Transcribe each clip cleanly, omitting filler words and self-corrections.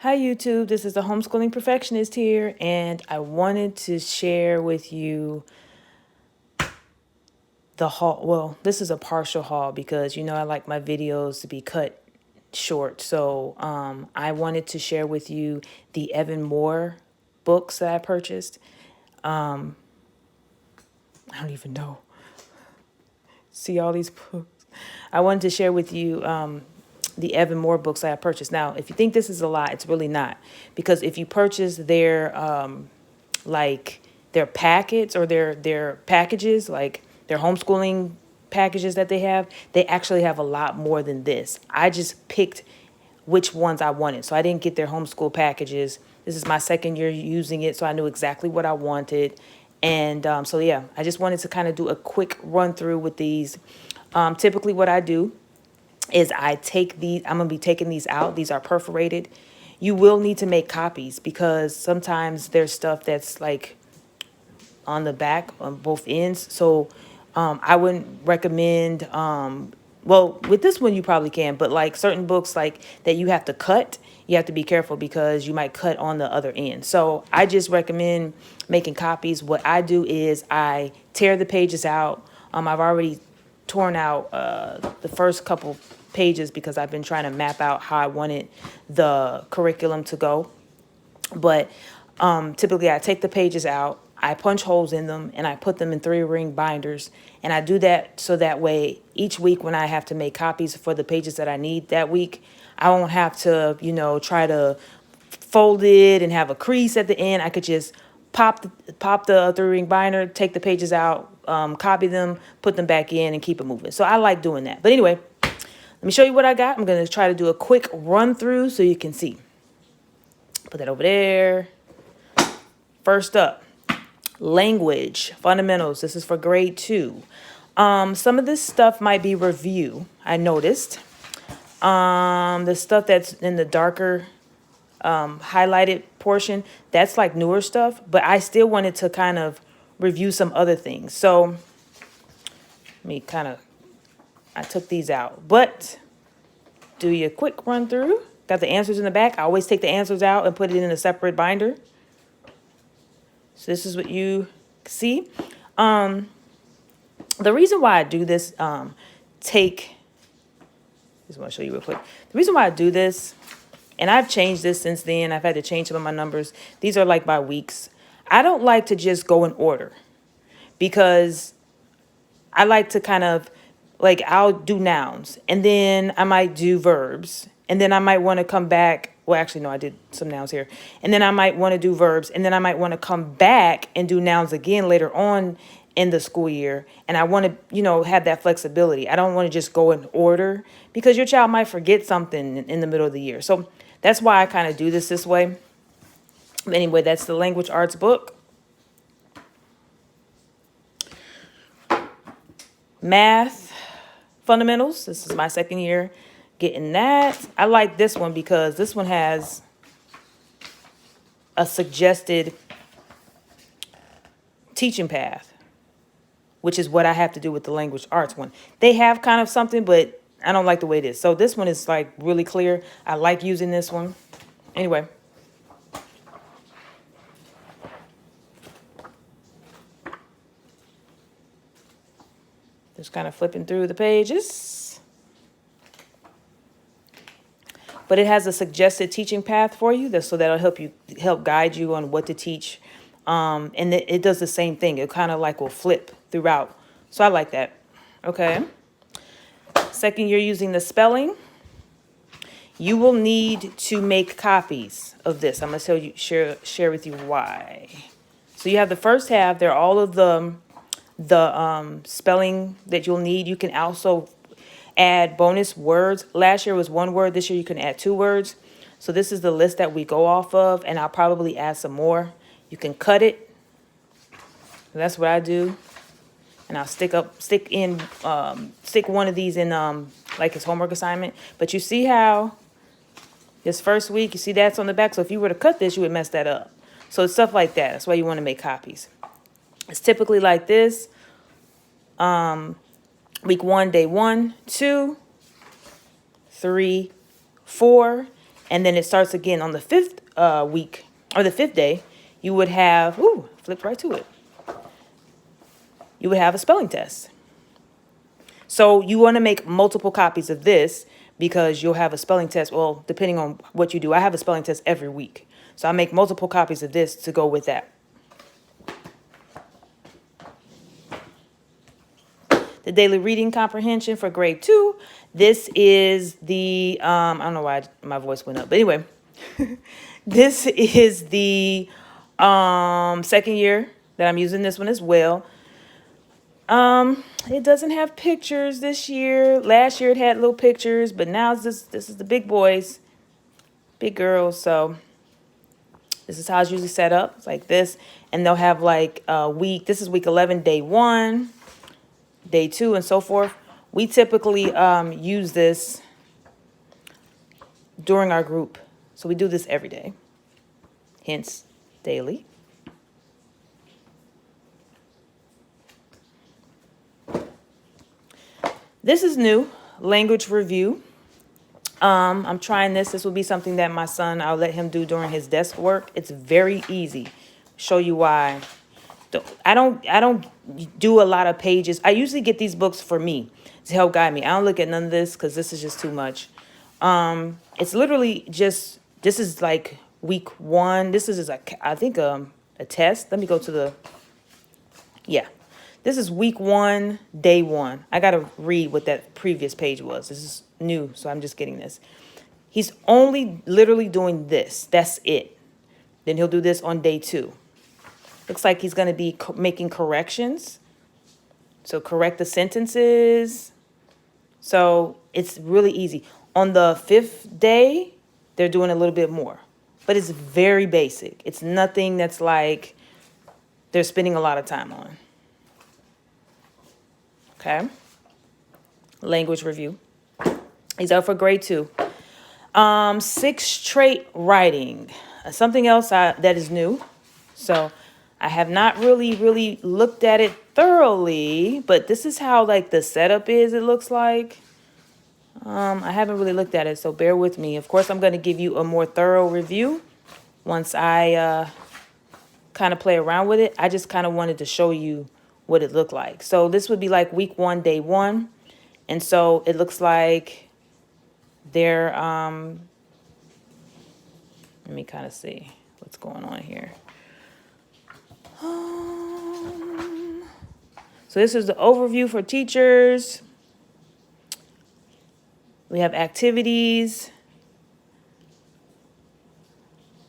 Hi YouTube, this is the Homeschooling Perfectionist here, and I wanted to share with you the haul. Well, this is a partial haul because I like my videos to be cut short. So I wanted to share with you the Evan Moor books that I purchased. I don't even know. See all these books. I wanted to share with you the Evan Moor books that I purchased. Now, if you think this is a lot, it's really not. Because if you purchase their packets or their packages, like their homeschooling packages that they actually have a lot more than this. I just picked which ones I wanted. So I didn't get their homeschool packages. This is my second year using it, so I knew exactly what I wanted. And so, yeah, I just wanted to kind of do a quick run through with these. Typically what I do is I'm going to be taking these out. These are perforated. You will need to make copies because sometimes there's stuff that's like on the back on both ends. So I wouldn't recommend, well, with this one you probably can, but like certain books like that you have to cut, you have to be careful because you might cut on the other end. So I just recommend making copies. What I do is I tear the pages out. I've already torn out the first couple pages because I've been trying to map out how I wanted the curriculum to go. But typically I take the pages out, I punch holes in them, and I put them in 3-ring binders. And I do that so that way each week when I have to make copies for the pages that I need that week, I won't have to, try to fold it and have a crease at the end. I could just pop the 3-ring binder, take the pages out, copy them, put them back in, and keep it moving. So I like doing that. But anyway, let me show you what I got. I'm going to try to do a quick run through so you can see. Put that over there. First up, language fundamentals. This is for grade 2. Some of this stuff might be review, I noticed. The stuff that's in the darker highlighted portion, that's like newer stuff, but I still wanted to kind of review some other things. So I took these out, but do you a quick run through. Got the answers in the back. I always take the answers out and put it in a separate binder. So this is what you see. The reason why I do this, just want to show you real quick. The reason why I do this, and I've changed this since then. I've had to change some of my numbers. These are like by weeks. I don't like to just go in order because I like to kind of like I'll do nouns and then I might do verbs. And then I might want to come back. Well, actually, no, I did some nouns here. And then I might want to do verbs. And then I might want to come back and do nouns again later on in the school year. And I want to, have that flexibility. I don't want to just go in order because your child might forget something in the middle of the year. So that's why I kind of do this way. But anyway, that's the language arts book. Math fundamentals. This is my second year getting that. I like this one because this one has a suggested teaching path, which is what I have to do with the language arts one. They have kind of something, but I don't like the way it is. So this one is like really clear. I like using this one. Anyway. Just kind of flipping through the pages. But it has a suggested teaching path for you, so that'll help guide you on what to teach. And it does the same thing. It kind of like will flip throughout. So I like that. Okay. Second, you're using the spelling. You will need to make copies of this. I'm going to share with you why. So you have the first half. There are all of the spelling that you'll need. You can also add bonus words. Last year was 1 word. This year you can add 2 words. So this is the list that we go off of, and I'll probably add some more. You can cut it. That's what I do. And I'll stick one of these in like his homework assignment. But you see how this first week, you see that's on the back. So if you were to cut this, you would mess that up. So it's stuff like that. That's why you want to make copies. It's typically like this. Week 1, day 1, 2, 3, 4. And then it starts again on the fifth week, or the fifth day. You would have, ooh, flipped right to it. You would have a spelling test. So you want to make multiple copies of this because you'll have a spelling test. Well, depending on what you do, I have a spelling test every week. So I make multiple copies of this to go with that. The daily reading comprehension for grade 2. This is the, I don't know why my voice went up, but anyway, this is the second year that I'm using this one as well. It doesn't have pictures this year. Last year it had little pictures, but now this is the big boys, big girls. So this is how it's usually set up. It's like this, and they'll have like a week. This is week 11, day 1, day 2, and so forth. We typically use this during our group. So we do this every day, hence daily. This is new, language review. I'm trying this. This will be something that my son, I'll let him do during his desk work. It's very easy. Show you why. I don't do a lot of pages. I usually get these books for me to help guide me. I don't look at none of this because this is just too much. It's literally just, this is like week 1. This is I think a test. Let me go to the, yeah. This is week 1, day 1. I got to read what that previous page was. This is new, so I'm just getting this. He's only literally doing this. That's it. Then he'll do this on day 2. Looks like he's going to be making corrections. So correct the sentences. So it's really easy. On the 5th day, they're doing a little bit more. But it's very basic. It's nothing that's like they're spending a lot of time on. Okay. Language review. He's up for grade 2. 6 trait writing. Something else that is new. So I have not really looked at it thoroughly, but this is how like the setup is, it looks like. I haven't really looked at it, so bear with me. Of course, I'm going to give you a more thorough review once I kind of play around with it. I just kind of wanted to show you what it looked like. So this would be like week 1, day 1. And so it looks like they're, let me kind of see what's going on here. So this is the overview for teachers. We have activities.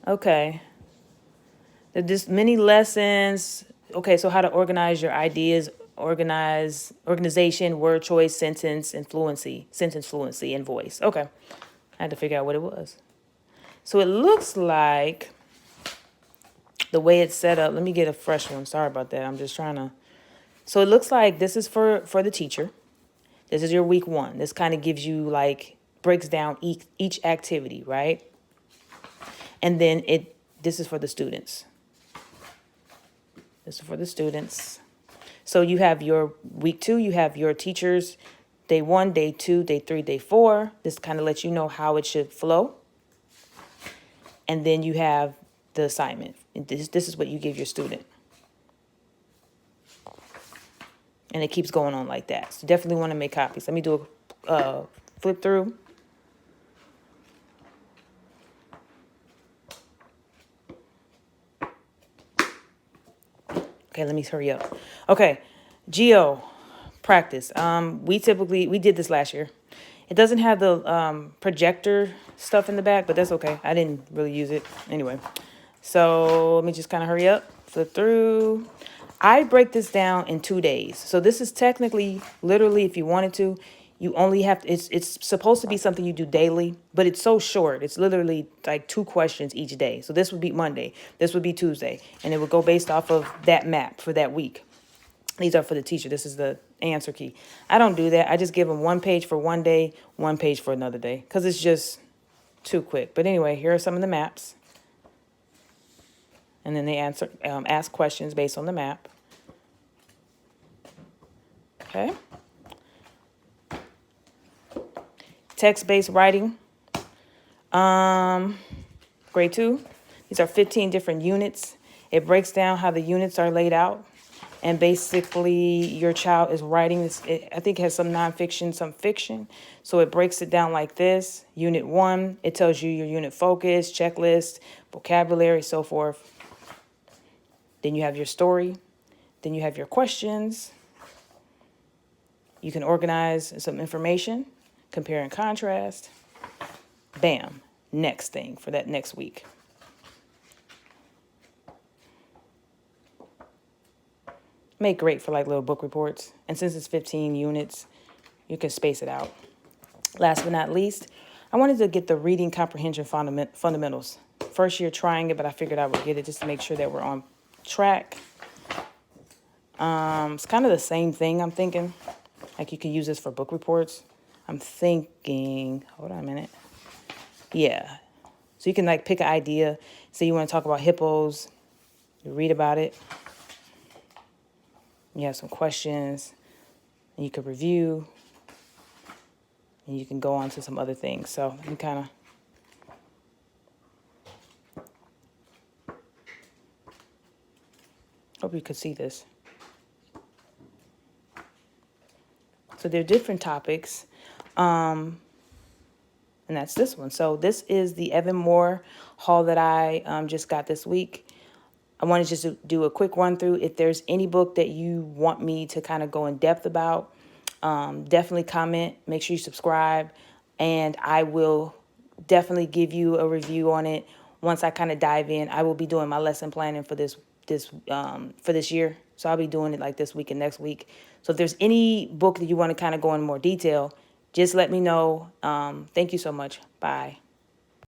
Okay. There's many lessons. Okay, so how to organize your ideas, organization, word choice, sentence fluency, and voice. Okay, I had to figure out what it was. So it looks like the way it's set up. Let me get a fresh one. Sorry about that. I'm just trying to. So it looks like this is for the teacher. This is your week 1. This kind of gives you like breaks down each activity, right? And then this is for the students. This is for the students. So you have your week 2, you have your teachers, day 1, day 2, day 3, day 4. This kind of lets you know how it should flow. And then you have the assignment. And this is what you give your student. And it keeps going on like that. So definitely want to make copies. Let me do a flip through. Okay, let me hurry up. Okay, geo practice. We did this last year. It doesn't have the projector stuff in the back, but that's okay. I didn't really use it anyway. So let me just kind of hurry up, flip through. I break this down in 2 days. So this is technically, literally, if you wanted to, you only have to, it's supposed to be something you do daily, but it's so short. It's literally like 2 questions each day. So this would be Monday. This would be Tuesday. And it would go based off of that map for that week. These are for the teacher. This is the answer key. I don't do that. I just give them 1 page for one day, 1 page for another day, because it's just too quick. But anyway, here are some of the maps. And then they ask questions based on the map. Okay. Text-based writing. Grade 2. These are 15 different units. It breaks down how the units are laid out. And basically, your child is writing this. I think it has some nonfiction, some fiction. So it breaks it down like this. Unit 1, it tells you your unit focus, checklist, vocabulary, so forth. Then you have your story. Then you have your questions. You can organize some information, compare and contrast. Bam, next thing for that next week. Make great for like little book reports. And since it's 15 units, you can space it out. Last but not least, I wanted to get the reading comprehension fundamentals. First year trying it, but I figured I would get it just to make sure that we're on track. It's kind of the same thing, I'm thinking. Like you can use this for book reports. I'm thinking, hold on a minute. Yeah. So you can like pick an idea. Say you want to talk about hippos. You read about it. You have some questions. And you could review. And you can go on to some other things. So you kind of... Hope you could see this. So there are different topics. And that's this one. So this is the Evan Moor haul that I just got this week. I wanted just to do a quick run through. If there's any book that you want me to kind of go in depth about, definitely comment. Make sure you subscribe. And I will definitely give you a review on it once I kind of dive in. I will be doing my lesson planning for this year. So I'll be doing it like this week and next week. So if there's any book that you want to kind of go in more detail, just let me know. Thank you so much. Bye.